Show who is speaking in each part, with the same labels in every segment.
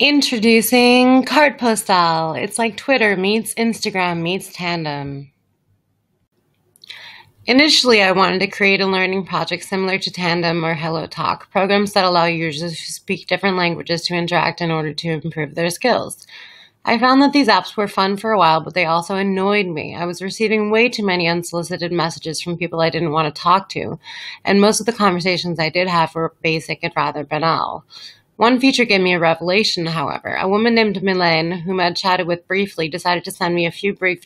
Speaker 1: Introducing Kartpostal. It's like Twitter meets Instagram meets Tandem. Initially, I wanted to create a learning project similar to Tandem or HelloTalk, programs that allow users who speak different languages to interact in order to improve their skills. I found that these apps were fun for a while, but they also annoyed me. I was receiving way too many unsolicited messages from people I didn't want to talk to, and most of the conversations I did have were basic and rather banal. One feature gave me a revelation, however. A woman named Milene, whom I'd chatted with briefly, decided to send me a few brief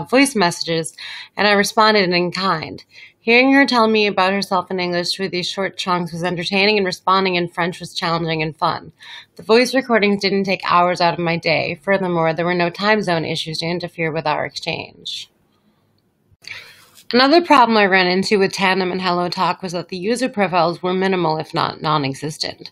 Speaker 1: voice messages, and I responded in kind. Hearing her tell me about herself in English through these short chunks was entertaining, and responding in French was challenging and fun. The voice recordings didn't take hours out of my day. Furthermore, there were no time zone issues to interfere with our exchange. Another problem I ran into with Tandem and HelloTalk was that the user profiles were minimal, if not non-existent.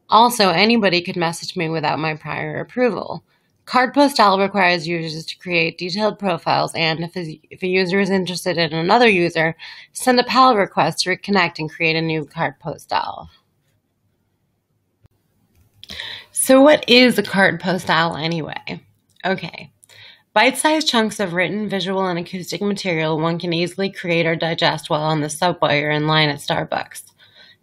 Speaker 1: Also, anybody could message me without my prior approval. Kartpostal requires users to create detailed profiles and, if a user is interested in another user, send a PAL request to reconnect and create a new Kartpostal. So what is a Kartpostal anyway? Okay. Bite-sized chunks of written, visual, and acoustic material one can easily create or digest while on the subway or in line at Starbucks.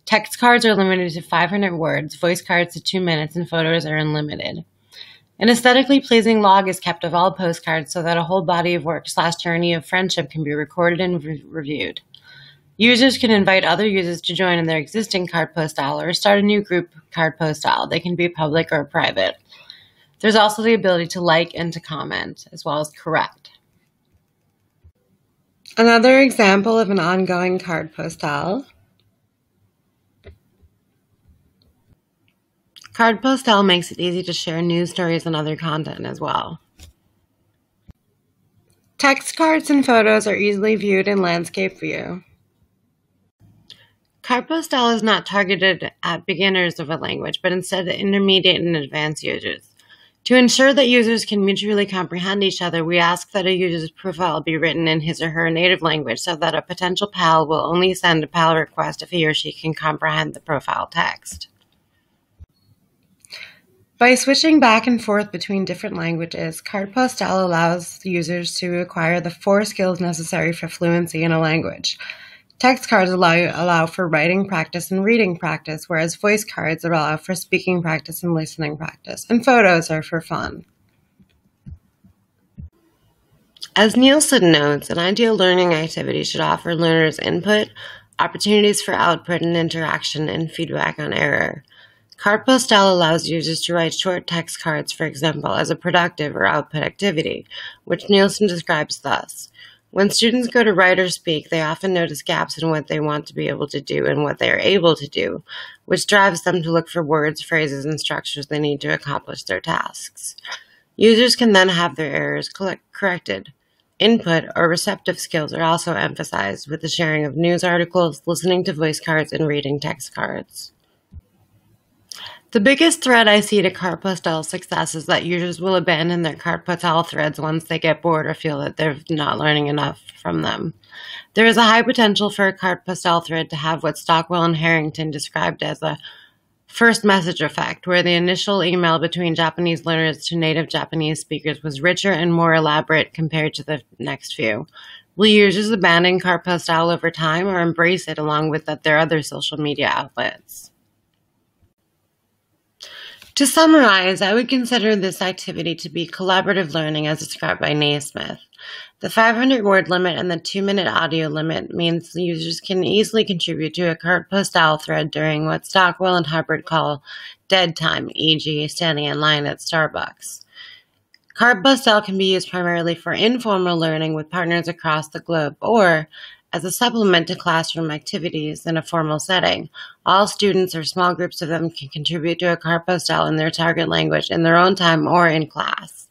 Speaker 1: Text cards are limited to 500 words, voice cards to 2 minutes, and photos are unlimited. An aesthetically pleasing log is kept of all postcards so that a whole body of work / journey of friendship can be recorded and reviewed. Users can invite other users to join in their existing Kartpostal or start a new group Kartpostal. They can be public or private. There's also the ability to like and to comment, as well as correct. Another example of an ongoing Kartpostal. Kartpostal makes it easy to share news stories and other content as well. Text cards and photos are easily viewed in landscape view. Kartpostal is not targeted at beginners of a language, but instead at intermediate and advanced users. To ensure that users can mutually comprehend each other, we ask that a user's profile be written in his or her native language so that a potential PAL will only send a PAL request if he or she can comprehend the profile text. By switching back and forth between different languages, Kartpostal allows users to acquire the 4 skills necessary for fluency in a language. Text cards allow for writing practice and reading practice, whereas voice cards allow for speaking practice and listening practice, and photos are for fun. As Nielson notes, an ideal learning activity should offer learners input, opportunities for output and interaction, and feedback on error. Kartpostal allows users to write short text cards, for example, as a productive or output activity, which Nielson describes thus. When students go to write or speak, they often notice gaps in what they want to be able to do and what they are able to do, which drives them to look for words, phrases, and structures they need to accomplish their tasks. Users can then have their errors corrected. Input or receptive skills are also emphasized with the sharing of news articles, listening to voice cards, and reading text cards. The biggest threat I see to Kartpostal success is that users will abandon their Kartpostal threads once they get bored or feel that they're not learning enough from them. There is a high potential for a Kartpostal thread to have what Stockwell and Harrington described as a first message effect, where the initial email between Japanese learners to native Japanese speakers was richer and more elaborate compared to the next few. Will users abandon Kartpostal over time or embrace it along with their other social media outlets? To summarize, I would consider this activity to be collaborative learning as described by Naismith. The 500-word limit and the 2-minute audio limit means the users can easily contribute to a Kartpostal thread during what Stockwell and Hubbard call dead time, e.g. standing in line at Starbucks. Kartpostal can be used primarily for informal learning with partners across the globe or as a supplement to classroom activities in a formal setting. All students or small groups of them can contribute to a Kartpostal in their target language in their own time or in class.